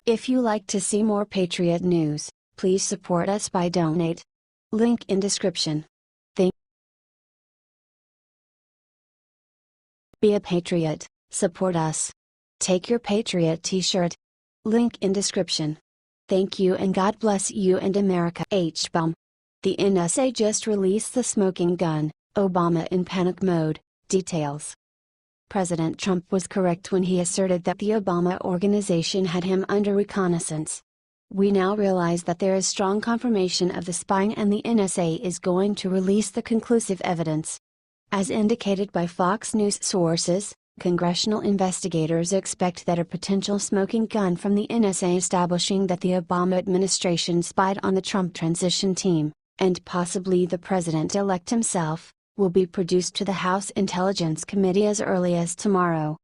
If you like to see more Patriot news, please support us by donate. Link in description. Be a patriot, support us. Take your Patriot t-shirt. Link in description. Thank you and God bless you and America. H-bomb. The NSA just released the smoking gun, Obama in panic mode, details. President Trump was correct when he asserted that the Obama organization had him under reconnaissance. We now realize that there is strong confirmation of the spying and the NSA is going to release the conclusive evidence. As indicated by Fox News sources, congressional investigators expect that a potential smoking gun from the NSA establishing that the Obama administration spied on the Trump transition team, and possibly the president-elect himself, will be produced to the House Intelligence Committee as early as tomorrow.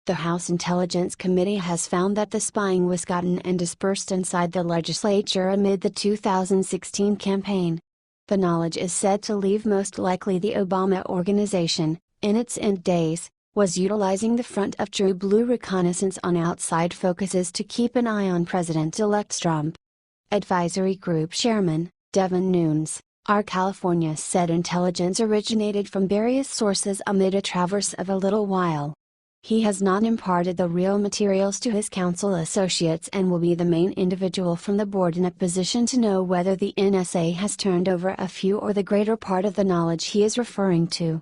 The House Intelligence Committee has found that the spying was gotten and dispersed inside the legislature amid the 2016 campaign. The knowledge is said to leave most likely the Obama organization, in its end days, was utilizing the front of true blue reconnaissance on outside focuses to keep an eye on President-elect Trump. Advisory Group Chairman, Devin Nunes, R. California said intelligence originated from various sources amid a traverse of a little while. He has not imparted the real materials to his counsel associates and will be the main individual from the board in a position to know whether the NSA has turned over a few or the greater part of the knowledge he is referring to.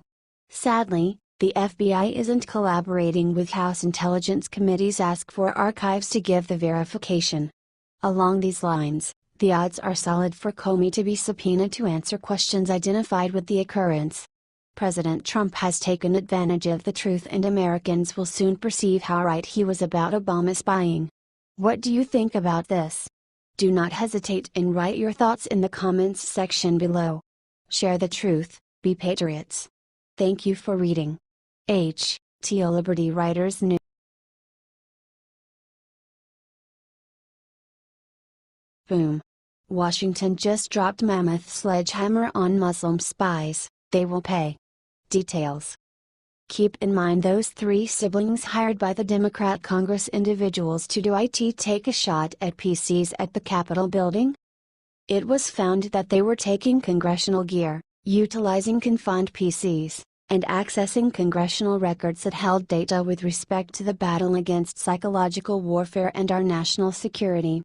Sadly, the FBI isn't collaborating with House Intelligence Committee's ask for archives to give the verification. Along these lines, the odds are solid for Comey to be subpoenaed to answer questions identified with the occurrence. President Trump has taken advantage of the truth and Americans will soon perceive how right he was about Obama spying. What do you think about this? Do not hesitate and write your thoughts in the comments section below. Share the truth, be patriots. Thank you for reading. H.T.O. Liberty Writers News. Boom. Washington just dropped mammoth sledgehammer on Muslim spies, they will pay. Details. Keep in mind those three siblings hired by the Democrat Congress individuals to do it take a shot at PCs at the Capitol building? It was found that they were taking congressional gear, utilizing confined PCs, and accessing congressional records that held data with respect to the battle against psychological warfare and our national security.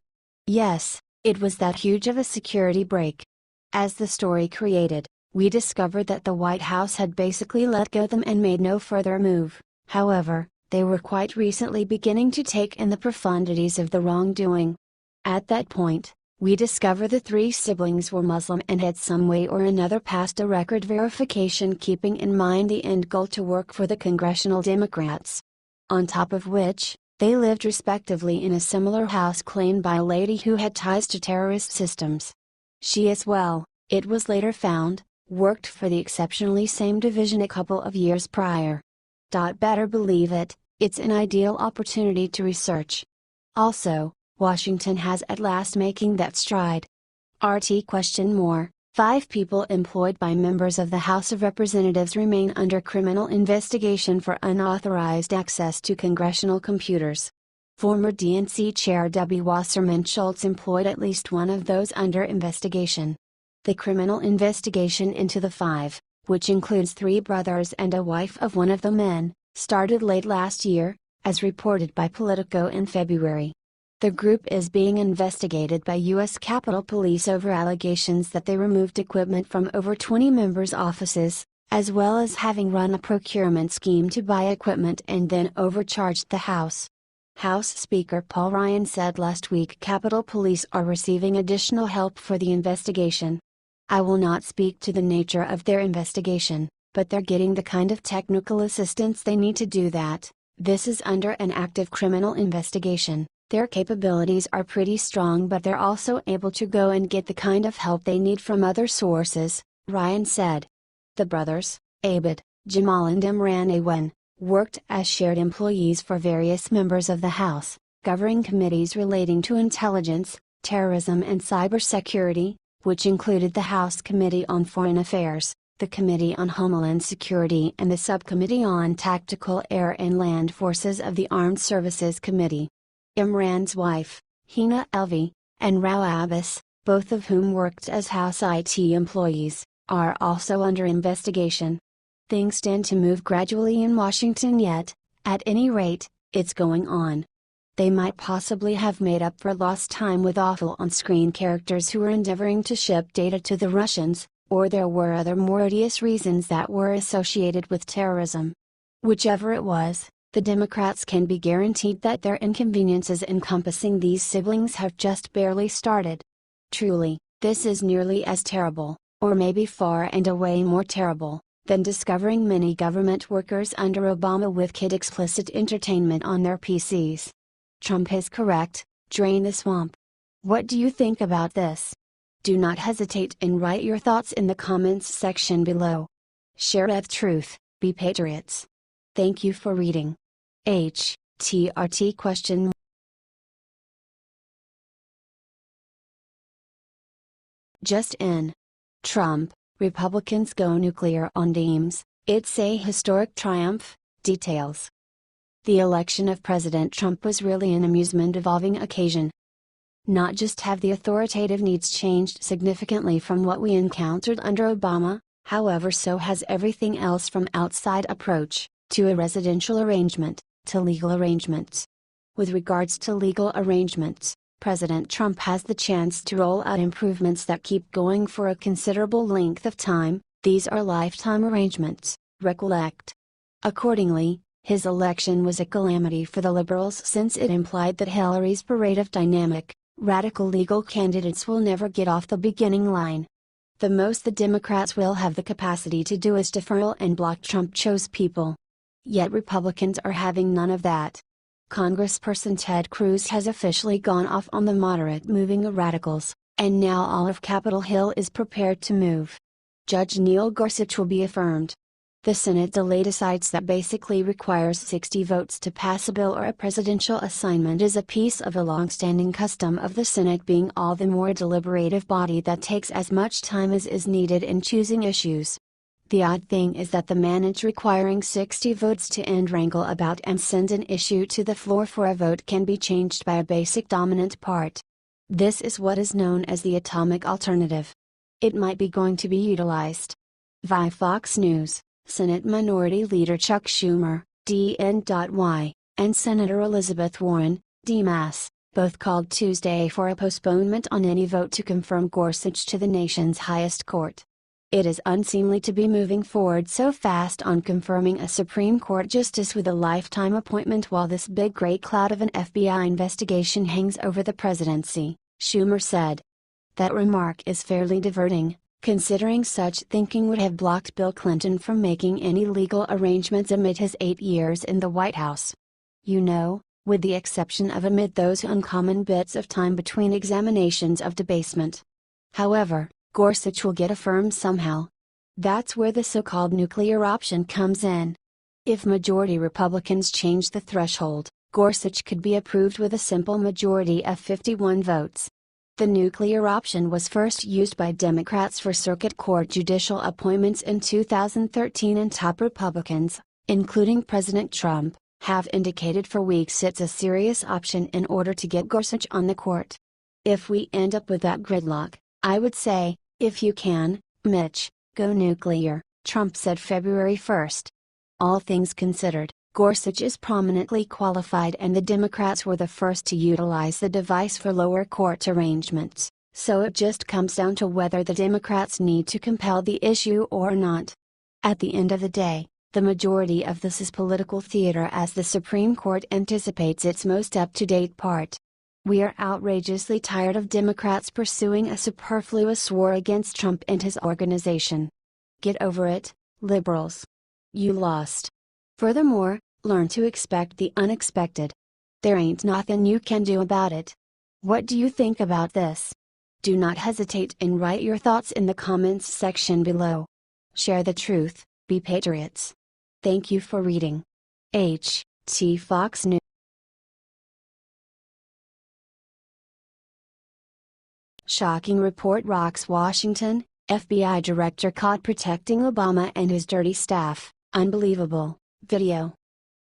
Yes, it was that huge of a security break. As the story created, we discovered that the White House had basically let go them and made no further move. However, they were quite recently beginning to take in the profundities of the wrongdoing. At that point, we discover the three siblings were Muslim and had some way or another passed a record verification keeping in mind the end goal to work for the congressional Democrats. On top of which, they lived respectively in a similar house claimed by a lady who had ties to terrorist systems. She as well, it was later found, worked for the exceptionally same division a couple of years prior. Better believe it, it's an ideal opportunity to research. Also, Washington has at last making that stride. RT question more, 5 people employed by members of the House of Representatives remain under criminal investigation for unauthorized access to congressional computers. Former DNC Chair Debbie Wasserman Schultz employed at least one of those under investigation. The criminal investigation into the 5, which includes 3 brothers and a wife of one of the men, started late last year, as reported by Politico in February. The group is being investigated by U.S. Capitol Police over allegations that they removed equipment from over 20 members' offices, as well as having run a procurement scheme to buy equipment and then overcharged the House. House Speaker Paul Ryan said last week Capitol Police are receiving additional help for the investigation. I will not speak to the nature of their investigation, but they're getting the kind of technical assistance they need to do that. This is under an active criminal investigation. Their capabilities are pretty strong, but they're also able to go and get the kind of help they need from other sources, Ryan said. The brothers, Abed, Jamal and Imran Awan, worked as shared employees for various members of the House, governing committees relating to intelligence, terrorism and cybersecurity, which included the House Committee on Foreign Affairs, the Committee on Homeland Security and the Subcommittee on Tactical Air and Land Forces of the Armed Services Committee. Imran's wife, Hina Elvey, and Rao Abbas, both of whom worked as House IT employees, are also under investigation. Things tend to move gradually in Washington yet, at any rate, it's going on. They might possibly have made up for lost time with awful on-screen characters who were endeavoring to ship data to the Russians, or there were other more odious reasons that were associated with terrorism. Whichever it was, the Democrats can be guaranteed that their inconveniences encompassing these siblings have just barely started. Truly, this is nearly as terrible, or maybe far and away more terrible, than discovering many government workers under Obama with kid explicit entertainment on their PCs. Trump is correct, drain the swamp. What do you think about this? Do not hesitate and write your thoughts in the comments section below. Share the truth, be patriots. Thank you for reading. HTRT question. Just in. Trump, Republicans go nuclear on Dems, it's a historic triumph, details. The election of President Trump was really an amusement-evolving occasion. Not just have the authoritative needs changed significantly from what we encountered under Obama, however, so has everything else from outside approach, to a residential arrangement, to legal arrangements. With regards to legal arrangements, President Trump has the chance to roll out improvements that keep going for a considerable length of time. These are lifetime arrangements, recollect. Accordingly, his election was a calamity for the liberals since it implied that Hillary's parade of dynamic, radical legal candidates will never get off the beginning line. The most the Democrats will have the capacity to do is defer and block Trump-chose people. Yet Republicans are having none of that. Congressperson Ted Cruz has officially gone off on the moderate-moving radicals, and now all of Capitol Hill is prepared to move. Judge Neil Gorsuch will be affirmed. The Senate delay decides that basically requires 60 votes to pass a bill or a presidential assignment is a piece of a long-standing custom of the Senate being all the more a deliberative body that takes as much time as is needed in choosing issues. The odd thing is that the manage requiring 60 votes to end wrangle about and send an issue to the floor for a vote can be changed by a basic dominant part. This is what is known as the atomic alternative. It might be going to be utilized. Via Fox News, Senate Minority Leader Chuck Schumer, DN.Y, and Senator Elizabeth Warren, DMAS, both called Tuesday for a postponement on any vote to confirm Gorsuch to the nation's highest court. It is unseemly to be moving forward so fast on confirming a Supreme Court justice with a lifetime appointment while this big gray cloud of an FBI investigation hangs over the presidency, Schumer said. That remark is fairly diverting, considering such thinking would have blocked Bill Clinton from making any legal arrangements amid his 8 years in the White House. You know, with the exception of amid those uncommon bits of time between examinations of debasement. However, Gorsuch will get affirmed somehow. That's where the so-called nuclear option comes in. If majority Republicans change the threshold, Gorsuch could be approved with a simple majority of 51 votes. The nuclear option was first used by Democrats for circuit court judicial appointments in 2013, and top Republicans, including President Trump, have indicated for weeks it's a serious option in order to get Gorsuch on the court. If we end up with that gridlock, I would say, if you can, Mitch, go nuclear, Trump said February 1st. All things considered, Gorsuch is prominently qualified and the Democrats were the first to utilize the device for lower court arrangements, so it just comes down to whether the Democrats need to compel the issue or not. At the end of the day, the majority of this is political theater as the Supreme Court anticipates its most up-to-date part. We are outrageously tired of Democrats pursuing a superfluous war against Trump and his organization. Get over it, liberals. You lost. Furthermore, learn to expect the unexpected. There ain't nothing you can do about it. What do you think about this? Do not hesitate and write your thoughts in the comments section below. Share the truth, be patriots. Thank you for reading. H.T. Fox News. Shocking report rocks Washington, FBI director caught protecting Obama and his dirty staff, unbelievable, video.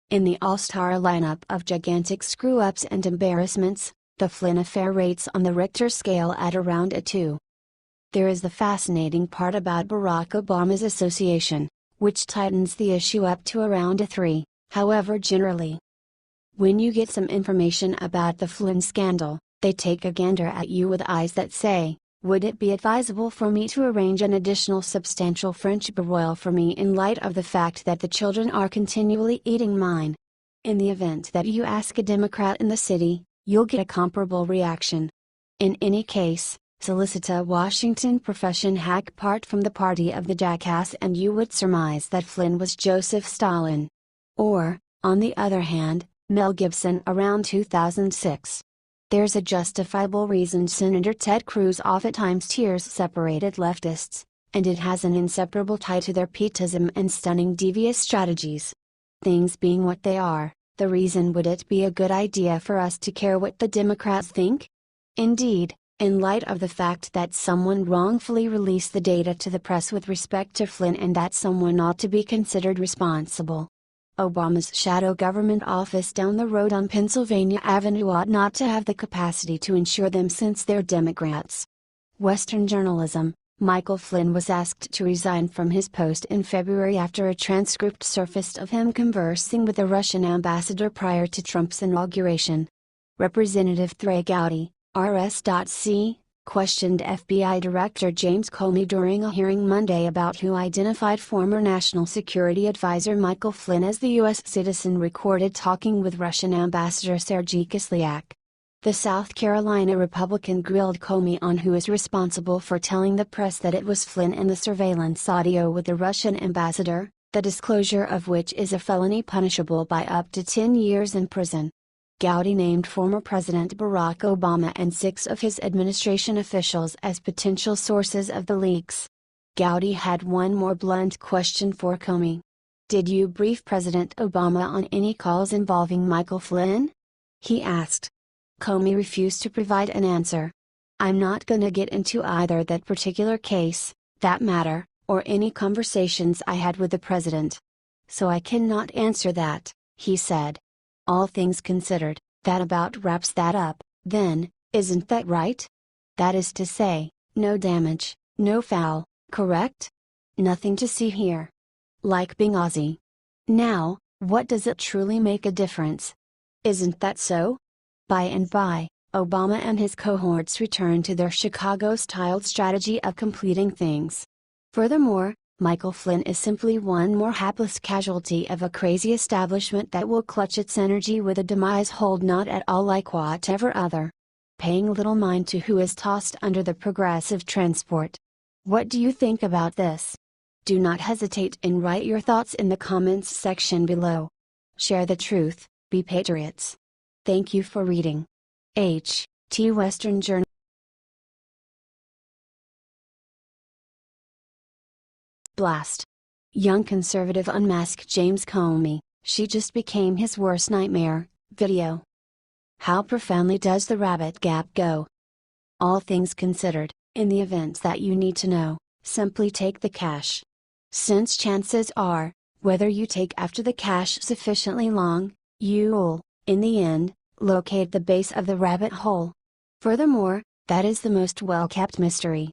In the all-star lineup of gigantic screw-ups and embarrassments, The Flynn affair rates on the Richter scale at around a 2. There is the fascinating part about Barack Obama's association, which tightens the issue up to around a 3, however generally. When you get some information about the Flynn scandal, they take a gander at you with eyes that say, would it be advisable for me to arrange an additional substantial French broil for me in light of the fact that the children are continually eating mine? In the event that you ask a Democrat in the city, you'll get a comparable reaction. In any case, solicit a Washington profession hack part from the party of the jackass and you would surmise that Flynn was Joseph Stalin. Or, on the other hand, Mel Gibson around 2006. There's a justifiable reason Senator Ted Cruz oftentimes tears separated leftists, and it has an inseparable tie to their pietism and stunning devious strategies. Things being what they are, the reason would it be a good idea for us to care what the Democrats think? Indeed, in light of the fact that someone wrongfully released the data to the press with respect to Flynn and that someone ought to be considered responsible. Obama's shadow government office down the road on Pennsylvania Avenue ought not to have the capacity to insure them since they're Democrats. Western journalism. Michael Flynn was asked to resign from his post in February after a transcript surfaced of him conversing with the Russian ambassador prior to Trump's inauguration. Representative Trey Gowdy, RS.C., questioned FBI Director James Comey during a hearing Monday about who identified former National Security Advisor Michael Flynn as the U.S. citizen recorded talking with Russian Ambassador Sergei Kislyak. The South Carolina Republican grilled Comey on who is responsible for telling the press that it was Flynn and the surveillance audio with the Russian ambassador, the disclosure of which is a felony punishable by up to 10 years in prison. Gowdy named former President Barack Obama and 6 of his administration officials as potential sources of the leaks. Gowdy had one more blunt question for Comey. Did you brief President Obama on any calls involving Michael Flynn? He asked. Comey refused to provide an answer. I'm not gonna get into either that particular case, that matter, or any conversations I had with the president. So I cannot answer that, he said. All things considered, that about wraps that up, then, isn't that right? That is to say, no damage, no foul, correct? Nothing to see here. Like being Aussie. Now, what does it truly make a difference? Isn't that so? By and by, Obama and his cohorts returned to their Chicago-styled strategy of completing things. Furthermore, Michael Flynn is simply one more hapless casualty of a crazy establishment that will clutch its energy with a demise hold not at all like whatever other. Paying little mind to who is tossed under the progressive transport. What do you think about this? Do not hesitate and write your thoughts in the comments section below. Share the truth, be patriots. Thank you for reading. H.T. Western Journal. Blast. Young conservative unmasked James Comey, she just became his worst nightmare, video. How profoundly does the rabbit gap go? All things considered, in the events that you need to know, simply take the cash. Since chances are, whether you take after the cache sufficiently long, you'll, in the end, locate the base of the rabbit hole. Furthermore, that is the most well-kept mystery.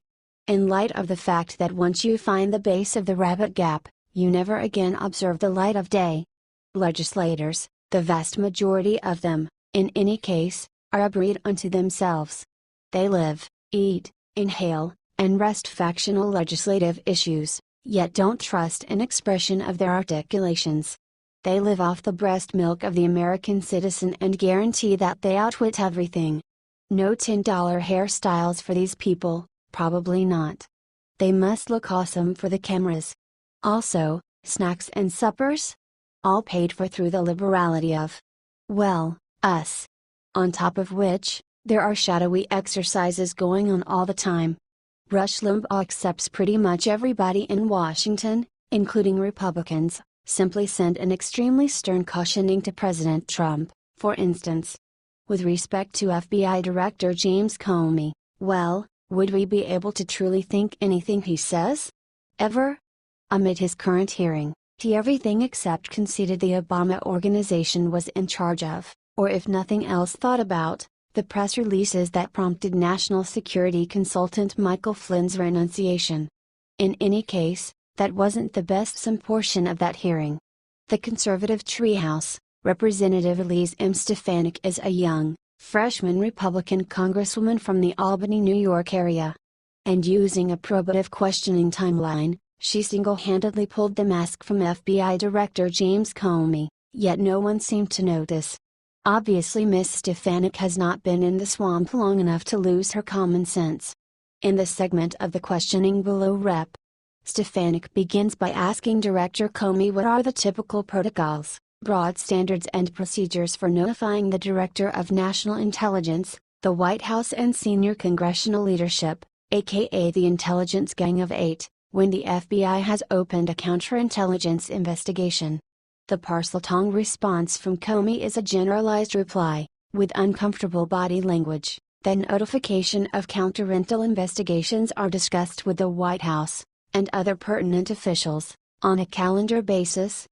In light of the fact that once you find the base of the rabbit gap, you never again observe the light of day. Legislators, the vast majority of them, in any case, are a breed unto themselves. They live, eat, inhale, and rest factional legislative issues, yet don't trust an expression of their articulations. They live off the breast milk of the American citizen and guarantee that they outwit everything. No $10 hairstyles for these people, probably not. They must look awesome for the cameras. Also, snacks and suppers? All paid for through the liberality of, well, us. On top of which, there are shadowy exercises going on all the time. Rush Limbaugh accepts pretty much everybody in Washington, including Republicans, simply send an extremely stern cautioning to President Trump, for instance. With respect to FBI Director James Comey, well, would we be able to truly think anything he says? Ever? Amid his current hearing, he everything except conceded the Obama organization was in charge of, or if nothing else thought about, the press releases that prompted National Security Consultant Michael Flynn's renunciation. In any case, that wasn't the best some portion of that hearing. The conservative treehouse, Representative Elise M. Stefanik is a young, freshman Republican congresswoman from the Albany, New York area. And using a probative questioning timeline, she single-handedly pulled the mask from FBI Director James Comey, yet no one seemed to notice. Obviously Miss Stefanik has not been in the swamp long enough to lose her common sense. In the segment of the questioning below, Rep. Stefanik begins by asking Director Comey what are the typical protocols, broad standards and procedures for notifying the Director of National Intelligence, the White House and senior congressional leadership, aka the Intelligence Gang of Eight, when the FBI has opened a counterintelligence investigation. The Parseltongue response from Comey is a generalized reply, with uncomfortable body language. Then notification of counterintel investigations are discussed with the White House, and other pertinent officials, on a calendar basis,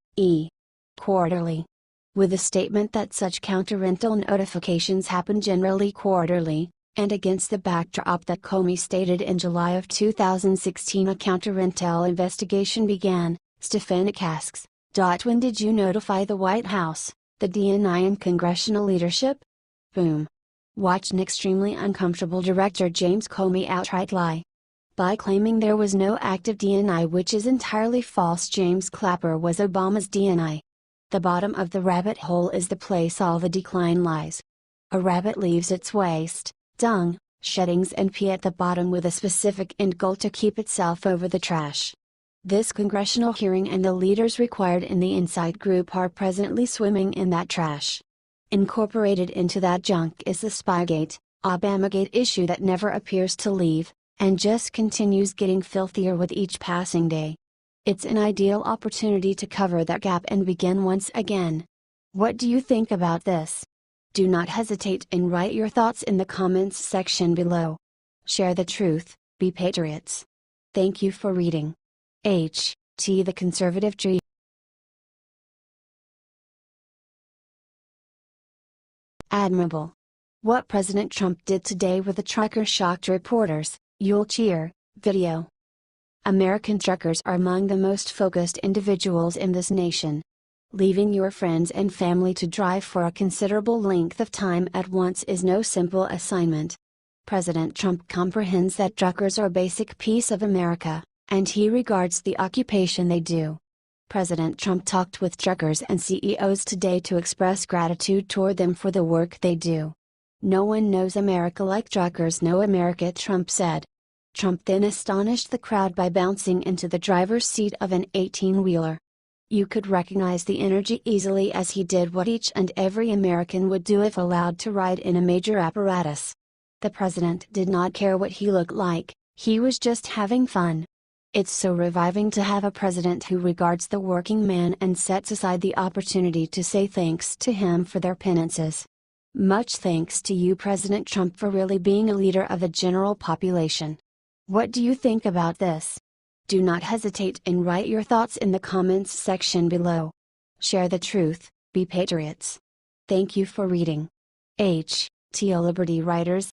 quarterly. With a statement that such counterintel notifications happen generally quarterly, and against the backdrop that Comey stated in July of 2016 a counterintel investigation began, Stefanik asks, when did you notify the White House, the DNI and congressional leadership? Boom. Watch an extremely uncomfortable Director James Comey outright lie. By claiming there was no active DNI, which is entirely false. James Clapper was Obama's DNI. The bottom of the rabbit hole is the place all the decline lies. A rabbit leaves its waste, dung, sheddings and pee at the bottom with a specific end goal to keep itself over the trash. This congressional hearing and the leaders required in the Insight Group are presently swimming in that trash. Incorporated into that junk is the Spygate, Obamagate issue that never appears to leave, and just continues getting filthier with each passing day. It's an ideal opportunity to cover that gap and begin once again. What do you think about this? Do not hesitate and write your thoughts in the comments section below. Share the truth, be patriots. Thank you for reading. H.T. The Conservative Tree. Admirable. What President Trump did today with the trucker shocked reporters. You'll cheer. Video. American truckers are among the most focused individuals in this nation. Leaving your friends and family to drive for a considerable length of time at once is no simple assignment. President Trump comprehends that truckers are a basic piece of America, and he regards the occupation they do. President Trump talked with truckers and CEOs today to express gratitude toward them for the work they do. No one knows America like truckers know America, Trump said. Trump then astonished the crowd by bouncing into the driver's seat of an 18-wheeler. You could recognize the energy easily as he did what each and every American would do if allowed to ride in a major apparatus. The president did not care what he looked like, he was just having fun. It's so reviving to have a president who regards the working man and sets aside the opportunity to say thanks to him for their penances. Much thanks to you, President Trump, for really being a leader of the general population. What do you think about this? Do not hesitate and write your thoughts in the comments section below. Share the truth, be patriots. Thank you for reading. H.T. Liberty Writers.